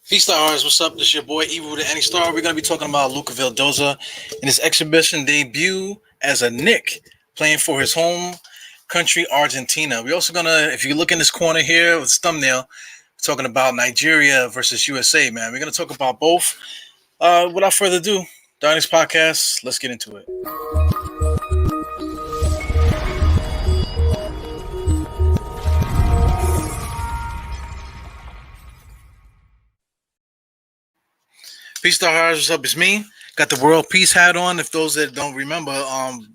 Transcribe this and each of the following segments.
Peace stars, what's up? This is your boy Evil to Any Star. We're gonna be talking about Luca Vildoza in his exhibition debut as a Knick, playing for his home country, Argentina. We're also gonna, if you look in this corner here with this thumbnail, we're talking about Nigeria versus USA. Man, we're gonna talk about both. Without further ado, Donnie's podcast. Let's get into it. Peace stars, what's up? It's me. Got the world peace hat on. If those that don't remember,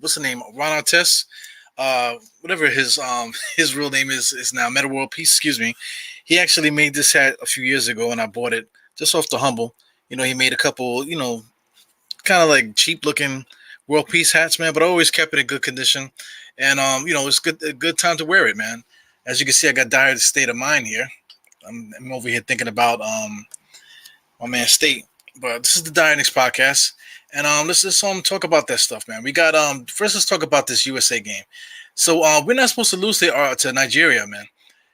what's the name? Ron Artest, whatever his his real name is now Meta World Peace. Excuse me. He actually made this hat a few years ago, and I bought it just off the humble. He made a couple, kind of like cheap looking world peace hats, man. But I always kept it in good condition, and it's good a good time to wear it, man. As you can see, I got dire state of mind here. I'm over here thinking about my man State. But this is the Dynamics podcast, and let's talk about that stuff, man. We got first let's talk about this USA game. So we're not supposed to lose to Nigeria, man.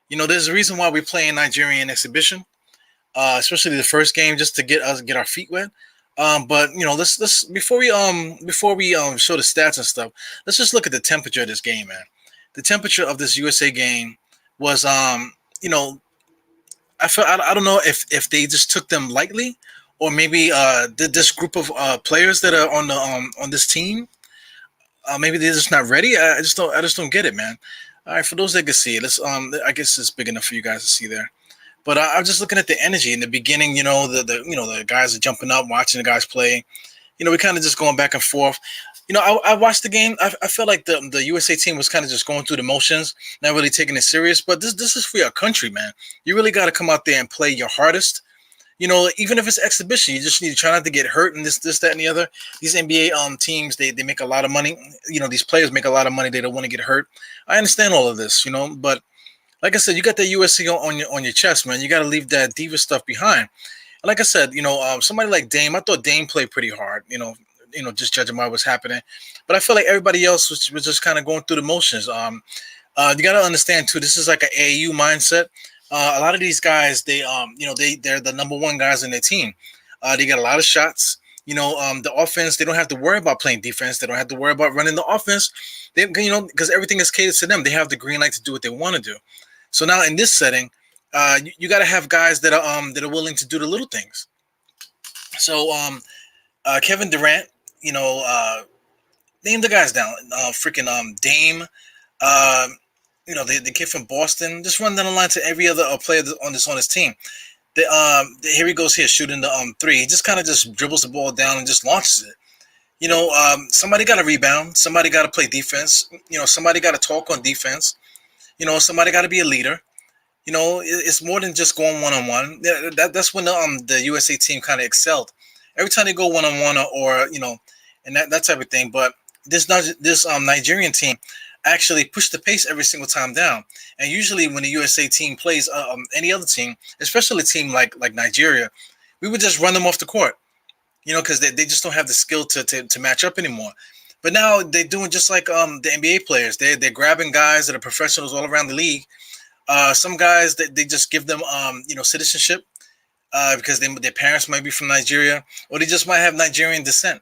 There's a reason why we play in Nigerian exhibition, especially the first game, just to get our feet wet. But let's before we show the stats and stuff, let's just look at the temperature of this game, man. The temperature of this USA game was I don't know if they just took them lightly, or maybe this group of players that are on this team, maybe they're just not ready. I just don't get it, man. All right, for those that can see it, let's I guess it's big enough for you guys to see there. But I'm just looking at the energy in the beginning. The guys are jumping up, watching the guys play. We kind of just going back and forth. I watched the game. I felt like the USA team was kind of just going through the motions, not really taking it serious. But this is for your country, man. You really got to come out there and play your hardest. Even if it's exhibition, you just need to try not to get hurt and this, that, and the other. These NBA teams, they make a lot of money. These players make a lot of money. They don't want to get hurt. I understand all of this, but like I said, you got that USC on your chest, man. You got to leave that diva stuff behind. And like I said, somebody like Dame, I thought Dame played pretty hard. Just judging by what's happening. But I feel like everybody else was just kind of going through the motions. You got to understand too. This is like an AAU mindset. A lot of these guys, they're the number one guys in their team. They got a lot of shots. The offense, they don't have to worry about playing defense. They don't have to worry about running the offense. Because everything is catered to them. They have the green light to do what they want to do. So now in this setting, you got to have guys that are willing to do the little things. So Kevin Durant, name the guys down. Freaking Dame. Uh, the kid from Boston. Just run down the line to every other player on his team. Here he goes here shooting the three. He just kind of just dribbles the ball down and just launches it. Somebody got to rebound. Somebody got to play defense. Somebody got to talk on defense. Somebody got to be a leader. It's more than just going one on one. That's when the USA team kind of excelled. Every time they go one on one or and that type of thing. But this Nigerian team actually push the pace every single time down. And usually when the USA team plays any other team, especially a team like Nigeria, we would just run them off the court, because they just don't have the skill to match up anymore. But now they're doing just like the NBA players. They're grabbing guys that are professionals all around the league. Some guys that they just give them citizenship because their parents might be from Nigeria, or they just might have Nigerian descent.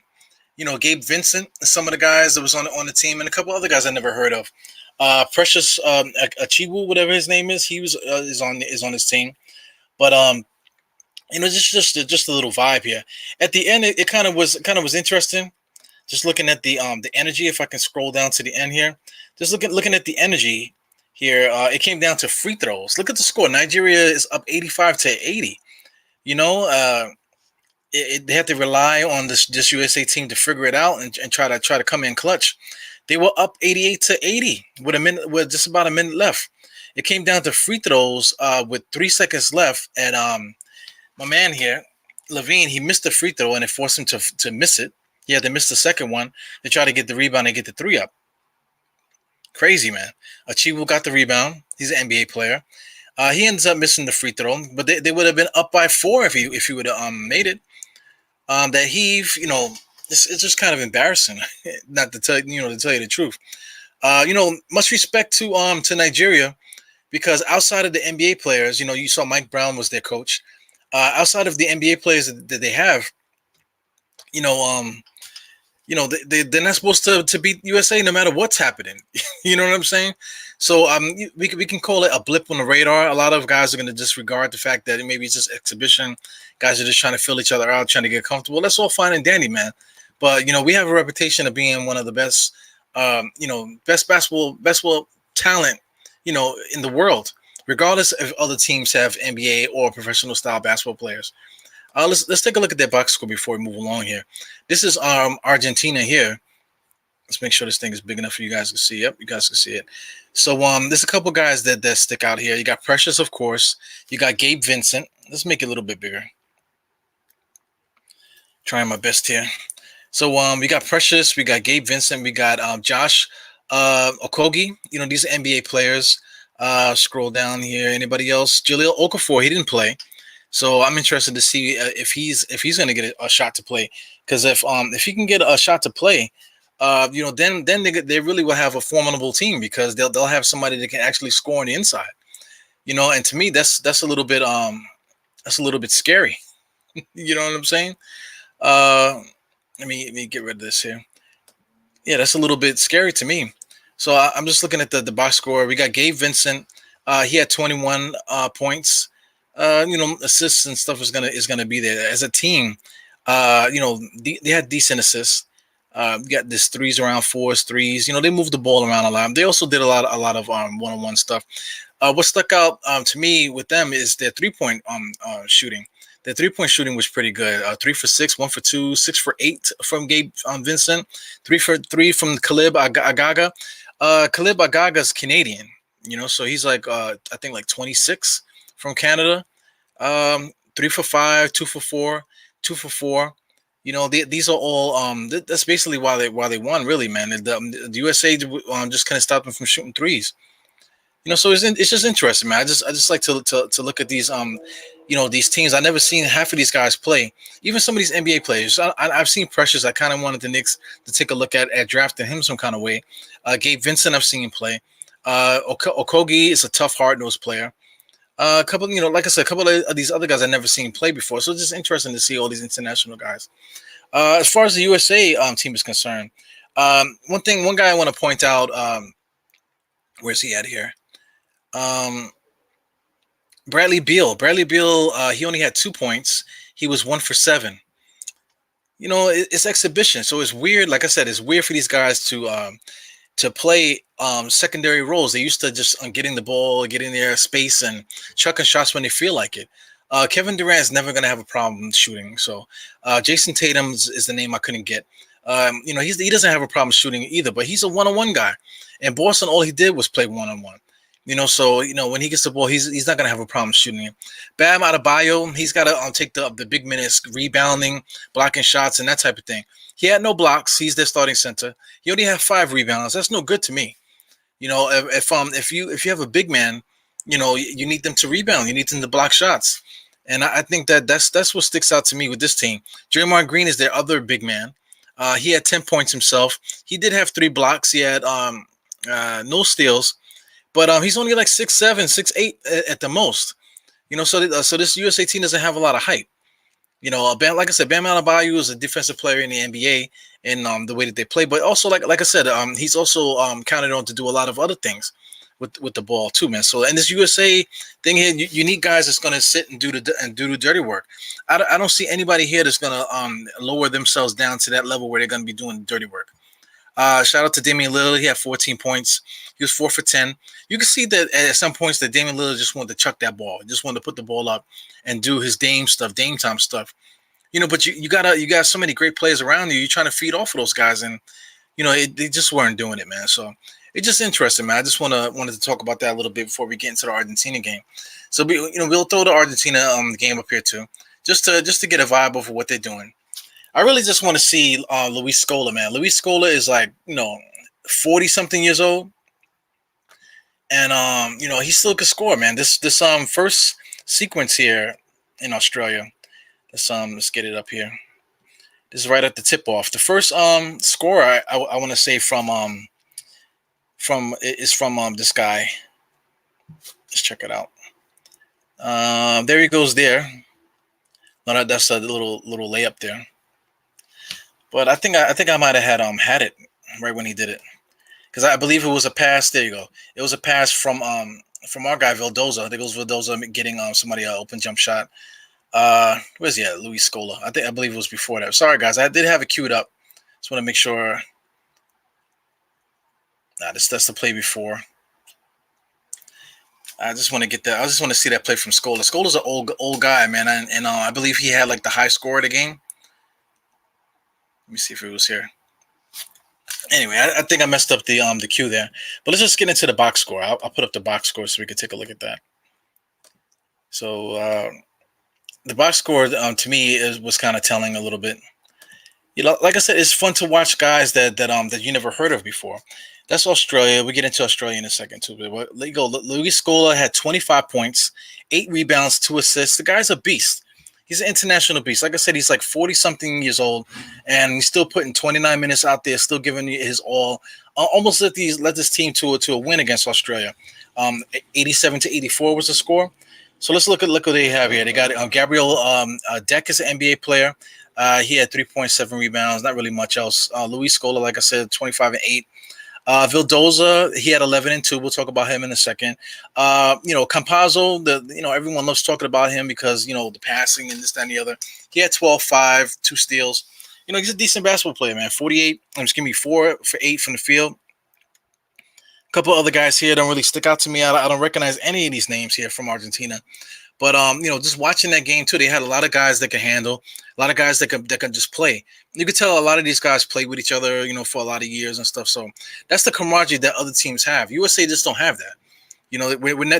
Gabe Vincent, some of the guys that was on the team, and a couple other guys I never heard of. Precious Achiwu, whatever his name is, he was is on his team. But just a little vibe here. At the end, it kind of was interesting. Just looking at the energy. If I can scroll down to the end here, just looking at the energy here. It came down to free throws. Look at the score. Nigeria is up 85-80. They had to rely on this USA team to figure it out and try to come in clutch. They were up 88-80 with just about a minute left. It came down to free throws with 3 seconds left, and my man here, Levine, he missed the free throw and it forced him to miss it. He had to miss the second one to try to get the rebound and get the three up. Crazy, man. Achiwu got the rebound. He's an NBA player. He ends up missing the free throw, but they would have been up by 4 if he would have made it. That heave, it's just kind of embarrassing, not to tell you the truth. Much respect to Nigeria, because outside of the NBA players, you saw Mike Brown was their coach. Outside of the NBA players that they have, you know, they're not supposed to beat USA no matter what's happening. You know what I'm saying? So we can call it a blip on the radar. A lot of guys are going to disregard the fact that maybe it's just exhibition. Guys are just trying to fill each other out, trying to get comfortable. That's all fine and dandy, man. But we have a reputation of being one of the best, best basketball talent, in the world, regardless if other teams have NBA or professional style basketball players. Let's take a look at their box score before we move along here. This is Argentina here. Let's make sure this thing is big enough for you guys to see. Yep, you guys can see it. So there's a couple guys that stick out here. You got Precious, of course. You got Gabe Vincent. Let's make it a little bit bigger. Trying my best here. So we got Precious, we got Gabe Vincent, we got Josh Okogie. These are NBA players. Scroll down here. Anybody else? Jaleel Okafor. He didn't play. So I'm interested to see if he's going to get a shot to play, because if he can get a shot to play, then they really will have a formidable team, because they'll have somebody that can actually score on the inside. And to me that's a little bit scary. You know what I'm saying? Uh, let me get rid of this here. Yeah, that's a little bit scary to me. So I'm just looking at the box score. We got Gabe Vincent. He had 21 points. Assists and stuff is gonna be there as a team. They had decent assists. You got this threes around fours, threes. They moved the ball around a lot. They also did a lot of one-on-one stuff. What stuck out to me with them is their 3-point shooting. Their 3-point shooting was pretty good. 3 for 6, 1 for 2, 6 for 8 from Gabe Vincent, 3 for 3 from Caleb Agaga. Caleb Agaga's Canadian, so he's like I think like 26 from Canada. 3 for 5, 2 for 4, 2 for 4. These are all. That's basically why they won, really, man. The USA just kind of stopped them from shooting threes. So it's just interesting, man. I just like to look at these these teams. I never seen half of these guys play. Even some of these NBA players. I've seen Precious. I kind of wanted the Knicks to take a look at drafting him some kind of way. Gabe Vincent, I've seen him play. Okogie is a tough, hard-nosed player. A couple, like I said, a couple of these other guys I've never seen play before. So it's just interesting to see all these international guys. As far as the USA team is concerned, one guy I want to point out. Where's he at here? Bradley Beal. Bradley Beal. He only had 2 points. He was 1 for 7. It's exhibition, so it's weird. Like I said, it's weird for these guys to play secondary roles. They used to just getting the ball, getting their space, and chucking shots when they feel like it. Kevin Durant is never going to have a problem shooting. So Jason Tatum is the name I couldn't get. He doesn't have a problem shooting either, but he's a one-on-one guy. In Boston, all he did was play one-on-one. So when he gets the ball, he's not gonna have a problem shooting it. Bam Adebayo, he's got to take the big minutes, rebounding, blocking shots, and that type of thing. He had no blocks. He's their starting center. He only had 5 rebounds. That's no good to me. If you have a big man, you need them to rebound. You need them to block shots, and I think that's what sticks out to me with this team. Draymond Green is their other big man. He had 10 points himself. He did have 3 blocks. He had no steals. But he's only like 6'7", 6'8" at the most. So this USA team doesn't have a lot of height. Like I said, Bam Adebayo is a defensive player in the NBA, and the way that they play. But also, like I said, he's also counted on to do a lot of other things with the ball too, man. So in this USA thing here, you need guys that's going to sit and do the dirty work. I don't see anybody here that's going to lower themselves down to that level where they're going to be doing dirty work. Shout out to Damian Lillard. He had 14 points. He was 4 for 10. You can see that at some points that Damian Lillard just wanted to chuck that ball. He just wanted to put the ball up and do his Dame time stuff. But you got so many great players around you. You're trying to feed off of those guys, and they just weren't doing it, man. So it's just interesting, man. I just wanted to talk about that a little bit before we get into the Argentina game. So we'll throw the Argentina game up here too, just to get a vibe of what they're doing. I really just want to see Luis Scola, man. Luis Scola is like 40 something years old, and he still could score, man. This first sequence here in Australia. Let's get it up here. This is right at the tip off. The first score I want to say from this guy. Let's check it out. There he goes there. No, that's a little layup there. But I think I might have had it right when he did it because I believe it was a pass. There you go. It was a pass from our guy Vildoza. I think it was Vildoza getting somebody an open jump shot. Where's he at? Luis Scola. I believe it was before that. Sorry guys, I did have it queued up. Just want to make sure. Nah, that's the play before. I just want to get that. I just want to see that play from Scola. Scola's an old guy, man, and I believe he had like the high score of the game. Let me see if it was here. Anyway, I think I messed up the queue there, but let's just get into the box score. I'll put up the box score so we can take a look at that. So the box score to me was kind of telling a little bit. Like I said, it's fun to watch guys that you never heard of before. That's Australia. We get into Australia in a second too. But let go. Luis Scola had 25 points, 8 rebounds, 2 assists. The guy's a beast. He's an international beast. Like I said, he's like 40 something years old, and he's still putting 29 minutes out there, still giving his all. Almost let this team to a win against Australia. 87-84 was the score. So let's look what they have here. They got Gabriel Deck is an NBA player. He had 3.7 rebounds, not really much else. Luis Scola, like I said, 25-8. Vildoza, he had 11-2. We'll talk about him in a second. Campazzo, everyone loves talking about him because, the passing and this, that, and the other. He had 12-5, 2 steals. He's a decent basketball player, man. 48, excuse me, 4 for 8 from the field. A couple other guys here don't really stick out to me. I don't recognize any of these names here from Argentina. But just watching that game too, they had a lot of guys that can handle, a lot of guys that can just play. You could tell a lot of these guys play with each other, for a lot of years and stuff. So that's the camaraderie that other teams have. USA just don't have that.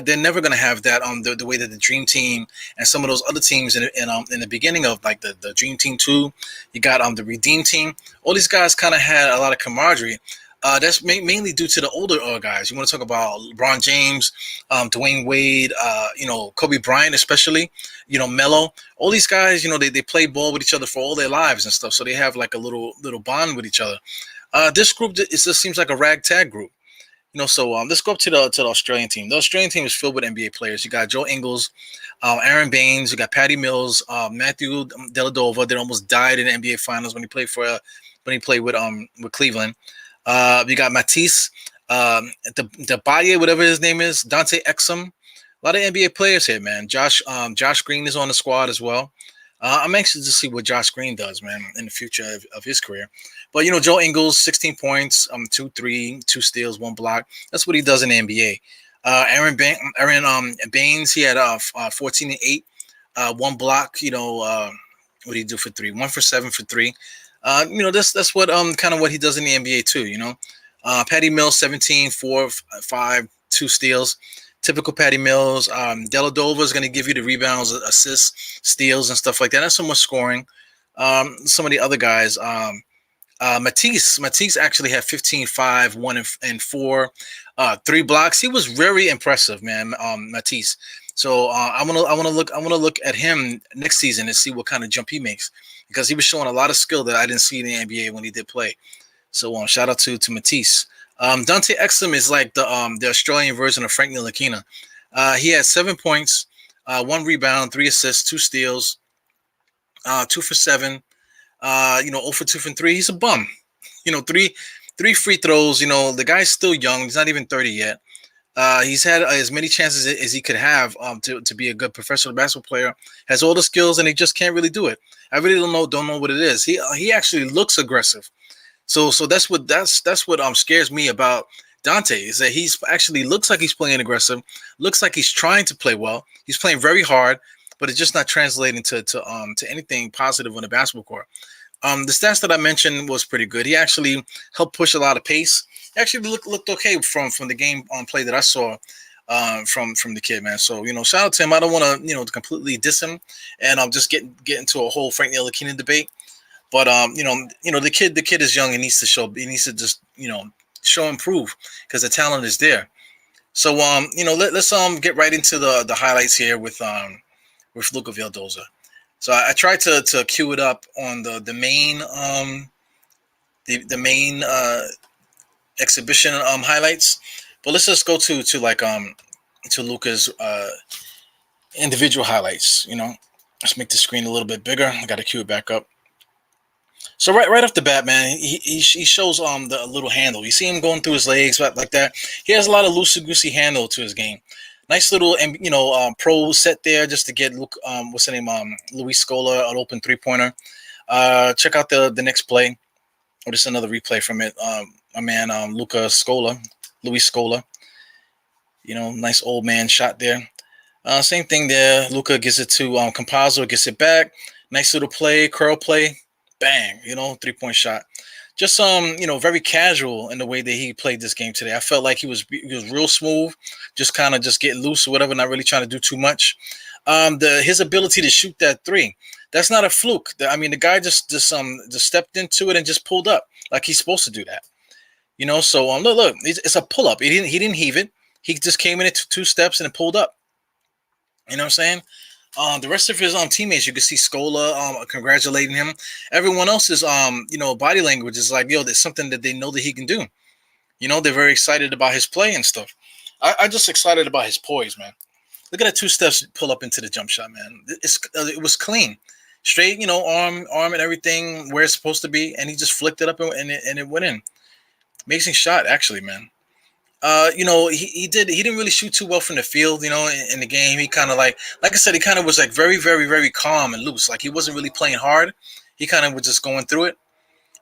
They're never going to have that the way that the Dream Team and some of those other teams in the beginning of like the Dream Team 2, you got the Redeem Team. All these guys kind of had a lot of camaraderie. That's mainly due to the older guys. You want to talk about LeBron James, Dwayne Wade, Kobe Bryant, especially, Melo. All these guys, they play ball with each other for all their lives and stuff. So they have like a little bond with each other. This group, it just seems like a ragtag group. So let's go up to the Australian team. The Australian team is filled with NBA players. You got Joe Ingles, Aaron Baines. You got Patty Mills, Matthew Dellavedova that almost died in the NBA Finals when he played with Cleveland. You got Matisse, the Baye, whatever his name is, Dante Exum. A lot of NBA players here, man. Josh Green is on the squad as well. I'm anxious to see what Josh Green does, man, in the future of his career. But Joe Ingles, 16 points, 2 steals, 1 block. That's what he does in the NBA. Aaron Baines, he had 14-8, 1 block. What did he do for 3? 1 for 7 for 3. That's what kind of what he does in the NBA too. Patty Mills, 17, 4, 5, 2 steals. Typical Patty Mills. Dellavedova is going to give you the rebounds, assists, steals, and stuff like that. Not so much scoring. Some of the other guys. Matisse actually had 15, 5, 1 and 4, 3 blocks. He was very impressive, man. Matisse. So I want to look at him next season and see what kind of jump he makes, because he was showing a lot of skill that I didn't see in the NBA when he did play. So shout out to Matisse. Dante Exum is like the Australian version of Frank Ntilikina. He had 7 points, 1 rebound, 3 assists, 2 steals, 2 for 7. 0 for 2 from 3. He's a bum. Three free throws. The guy's still young. He's not even 30 yet. He's had as many chances as he could have to be a good professional basketball player. Has all the skills, and he just can't really do it. I really don't know what it is. He actually looks aggressive. So that's what scares me about Dante, is that he's actually looks like he's playing aggressive, looks like he's trying to play well. He's playing very hard, but it's just not translating to anything positive on the basketball court. The stats that I mentioned was pretty good. He actually helped push a lot of pace. He actually looked okay from the game on play that I saw from the kid, man. So shout out to him. I don't want to completely diss him, and just get into a whole Frank Ntilikina debate. But the kid is young and needs to just show and prove, because the talent is there. So let's get right into the highlights here with Luca Vildoza. So I tried to cue it up on the main the main exhibition highlights, but let's just go to Luca's individual highlights. Let's make the screen a little bit bigger. I got to cue it back up. So right off the bat, man, he shows the little handle. You see him going through his legs like that. He has a lot of loosey goosey handle to his game. Nice little and pro set there just to get what's the name Luis Scola an open 3-pointer. Check out the next play. Or just another replay from it. My man Luca Scola, Luis Scola. Nice old man shot there. Same thing there. Luca gets it to Campazzo, gets it back. Nice little play, curl play, bang. 3-point shot. Just very casual in the way that he played this game today. I felt like he was real smooth, just kind of just getting loose or whatever, not really trying to do too much. His ability to shoot that three, that's not a fluke. The guy just stepped into it and just pulled up like he's supposed to do that. So look, it's a pull up. He didn't heave it. He just came in at 2 steps and it pulled up. You know what I'm saying? The rest of his teammates, you can see Scola congratulating him. Everyone else's body language is like, there's something that they know that he can do. They're very excited about his play and stuff. I'm just excited about his poise, man. Look at that 2 steps pull up into the jump shot, man. It was clean, straight, arm and everything where it's supposed to be, and he just flicked it up and it went in. Amazing shot, actually, man. He didn't really shoot too well from the field, in the game. He kind of like I said, he kind of was like very, very, very calm and loose. Like he wasn't really playing hard. He kind of was just going through it.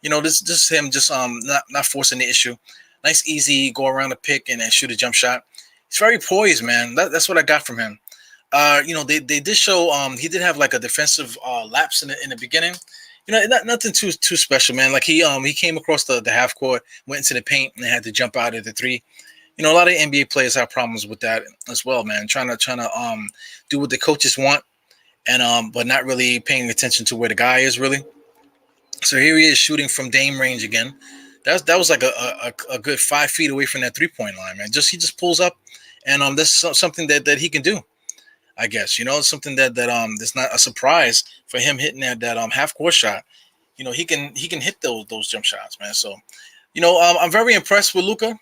This is him just not forcing the issue. Nice, easy, go around the pick and then shoot a jump shot. He's very poised, man. That's what I got from him. They did show he did have like a defensive lapse in the beginning. Nothing too special, man. Like he came across the half court, went into the paint, and had to jump out at the three. A lot of NBA players have problems with that as well, man. Trying to do what the coaches want, and but not really paying attention to where the guy is really. So here he is shooting from Dame range again. That was like a good 5 feet away from that 3-point line, man. He just pulls up, and that's something that he can do. I guess it's something that that's not a surprise for him hitting that half court shot. He can hit those jump shots, man. So I'm very impressed with Luca.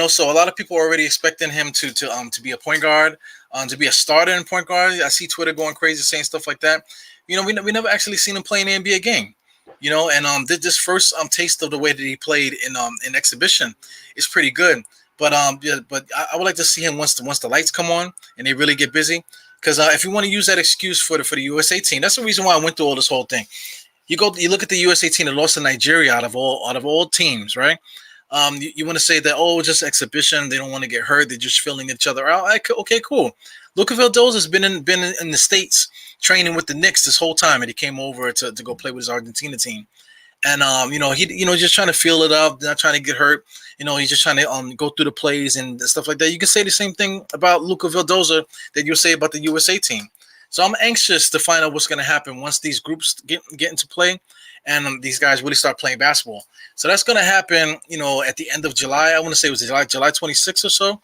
So a lot of people are already expecting him to be a point guard, to be a starter in point guard. I see Twitter going crazy saying stuff like that. We never actually seen him play in an NBA game. And this first taste of the way that he played in exhibition is pretty good. But I would like to see him once the lights come on and they really get busy. Because if you want to use that excuse for the USA team, that's the reason why I went through all this whole thing. You look at the USA team that lost to Nigeria out of all teams, right? You want to say that just exhibition, they don't want to get hurt, they're just filling each other out. Okay, cool. Luca Vildoza has been in the States training with the Knicks this whole time, and he came over to go play with his Argentina team. And he just trying to feel it up, not trying to get hurt. He's just trying to go through the plays and stuff like that. You can say the same thing about Luca Vildoza that you'll say about the USA team. So I'm anxious to find out what's going to happen once these groups get into play and these guys really start playing basketball. So that's going to happen, at the end of July. I want to say it was July 26th or so,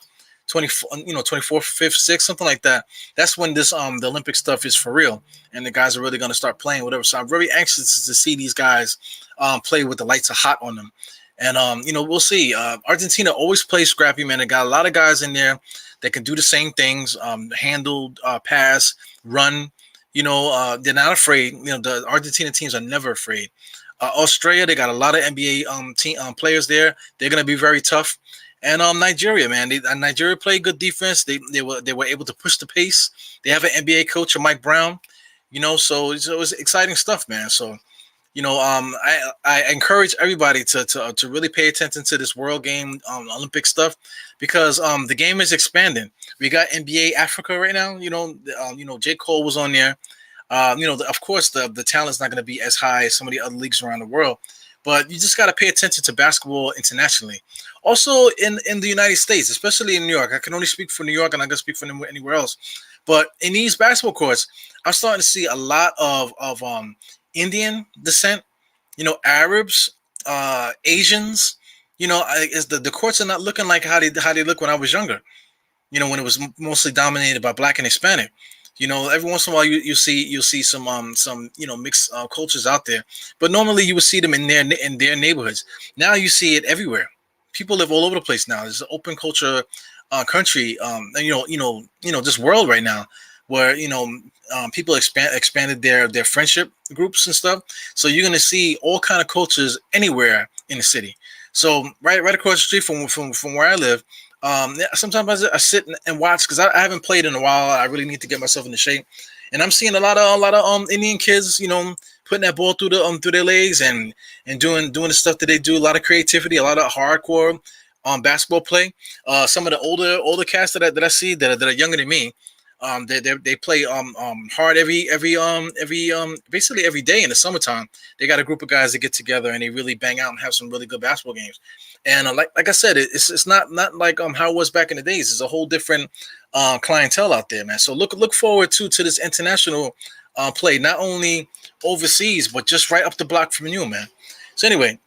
24th, 5th, 6th, something like that. That's when this the Olympic stuff is for real, and the guys are really going to start playing whatever. So I'm very anxious to see these guys play with the lights are hot on them. And we'll see. Argentina always plays scrappy, man. They got a lot of guys in there that can do the same things: handle, pass, run. They're not afraid. The Argentina teams are never afraid. Australia, they got a lot of NBA team players there. They're gonna be very tough. And Nigeria, man, Nigeria played good defense. They were able to push the pace. They have an NBA coach, Mike Brown. So it was exciting stuff, man. So I encourage everybody to really pay attention to this world game, Olympic stuff, because the game is expanding. We got NBA Africa right now. J. Cole was on there. Of course, the talent's not going to be as high as some of the other leagues around the world, but you just got to pay attention to basketball internationally. Also in the United States, especially in New York. I can only speak for New York, and I'm going to speak for anywhere else. But in these basketball courts, I'm starting to see a lot of Indian descent, Arabs, Asians. Is the courts are not looking like how they look when I was younger. When it was mostly dominated by Black and Hispanic. Every once in a while you'll see some mixed cultures out there, but normally you would see them in their neighborhoods. Now you see it everywhere. People live all over the place now. There's an open culture country, this world right now, where people expanded their friendship groups and stuff. So you're gonna see all kind of cultures anywhere in the city. So right across the street from where I live. Yeah, sometimes I sit and watch because I haven't played in a while. I really need to get myself into shape, and I'm seeing a lot of Indian kids, putting that ball through their legs and doing the stuff that they do. A lot of creativity, a lot of hardcore basketball play. Some of the older cats that I see that are younger than me, they play hard every basically every day in the summertime. They got a group of guys that get together and they really bang out and have some really good basketball games. And like I said, it's not like how it was back in the days. It's a whole different clientele out there, man. So look forward to this international play, not only overseas but just right up the block from you, man. So anyway,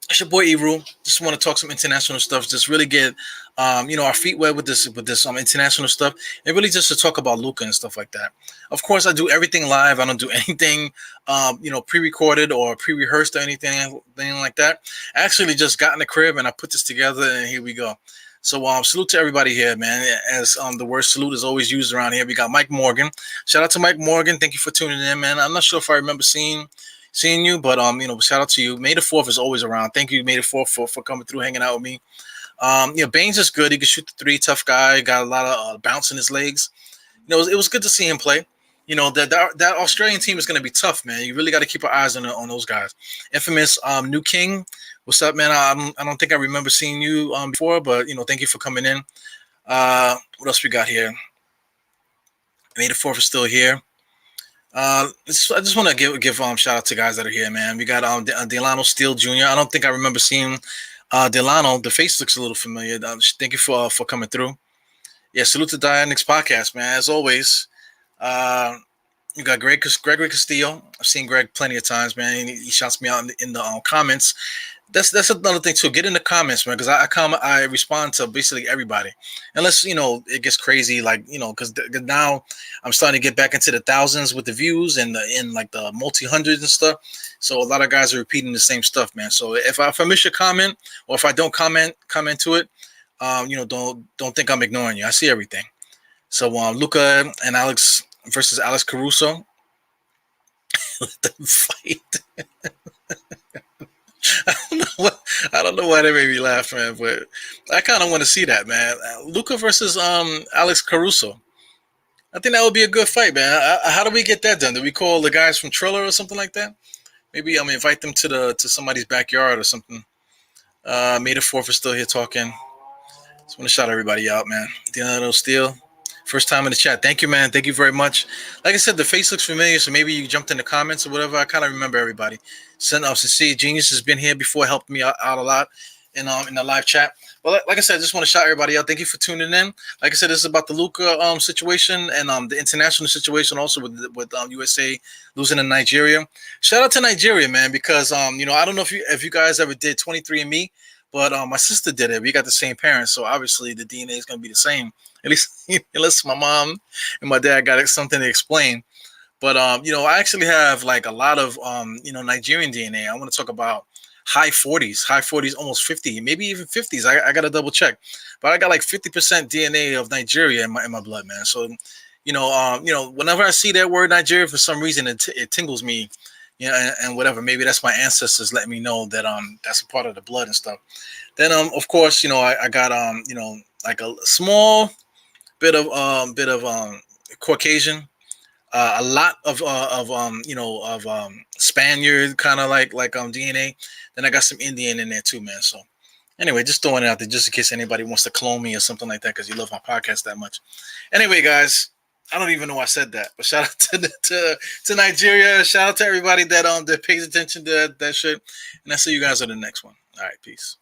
it's your boy Eru. Just want to talk some international stuff. Just really get, our feet wet with this international stuff, and really just to talk about Luca and stuff like that. Of course, I do everything live. I don't do anything, pre-recorded or pre-rehearsed or anything like that. I actually just got in the crib and I put this together, and here we go. So, salute to everybody here, man. As the word salute is always used around here, we got Mike Morgan. Shout out to Mike Morgan. Thank you for tuning in, man. I'm not sure if I remember seeing you, but shout out to you. May the 4th is always around. Thank you, May the 4th for coming through, hanging out with me. Baines is good. He can shoot the three, tough guy. Got a lot of bounce in his legs. It was good to see him play. That Australian team is going to be tough, man. You really got to keep our eyes on those guys. Infamous New King, what's up, man? I don't think I remember seeing you before, but thank you for coming in. What else we got here? May the 4th is still here. I just want to give shout out to guys that are here, man. We got Delano Steele Jr. I don't think I remember seeing Delano. The face looks a little familiar. Thank you for coming through. Yeah, salute to Knicks podcast, man. As always, you got Gregory Castillo. I've seen Greg plenty of times, man. He shouts me out in the comments. That's another thing too. Get in the comments, man, because I respond to basically everybody, unless it gets crazy, like because now I'm starting to get back into the thousands with the views and the multi hundreds and stuff. So a lot of guys are repeating the same stuff, man. So if I miss your comment or if I don't comment to it, don't think I'm ignoring you. I see everything. So Luca and Alex versus Alex Caruso. Let them fight. I don't know why they made me laugh, man, but I kind of want to see that, man. Luca versus Alex Caruso. I think that would be a good fight, man. How do we get that done? Do we call the guys from Triller or something like that? Maybe invite them to somebody's backyard or something. May the 4th is still here talking. Just want to shout everybody out, man. Delano Steele. First time in the chat. Thank you, man. Thank you very much. Like I said, the face looks familiar, so maybe you jumped in the comments or whatever. I kind of remember everybody. Sincere Genius has been here before, helped me out a lot in the live chat. But like I said, I just want to shout everybody out. Thank you for tuning in. Like I said, this is about the Luca situation and the international situation also with USA losing to Nigeria. Shout out to Nigeria, man, because I don't know if you guys ever did 23andMe, but my sister did it. We got the same parents, so obviously the DNA is going to be the same. At least, unless my mom and my dad got something to explain. But I actually have like a lot of Nigerian DNA. I want to talk about high 40s, almost 50, maybe even 50s. I got to double check, but I got like 50% DNA of Nigeria in my blood, man. So whenever I see that word Nigeria, for some reason it tingles me, and whatever. Maybe that's my ancestors letting me know that that's a part of the blood and stuff. Then of course I got like a small bit of Caucasian, a lot of Spaniard kind of like DNA. Then I got some Indian in there too, man. So anyway, just throwing it out there just in case anybody wants to clone me or something like that because you love my podcast that much. Anyway, guys, I don't even know I said that, but shout out to Nigeria. Shout out to everybody that pays attention to that shit. And I'll see you guys on the next one. All right, peace.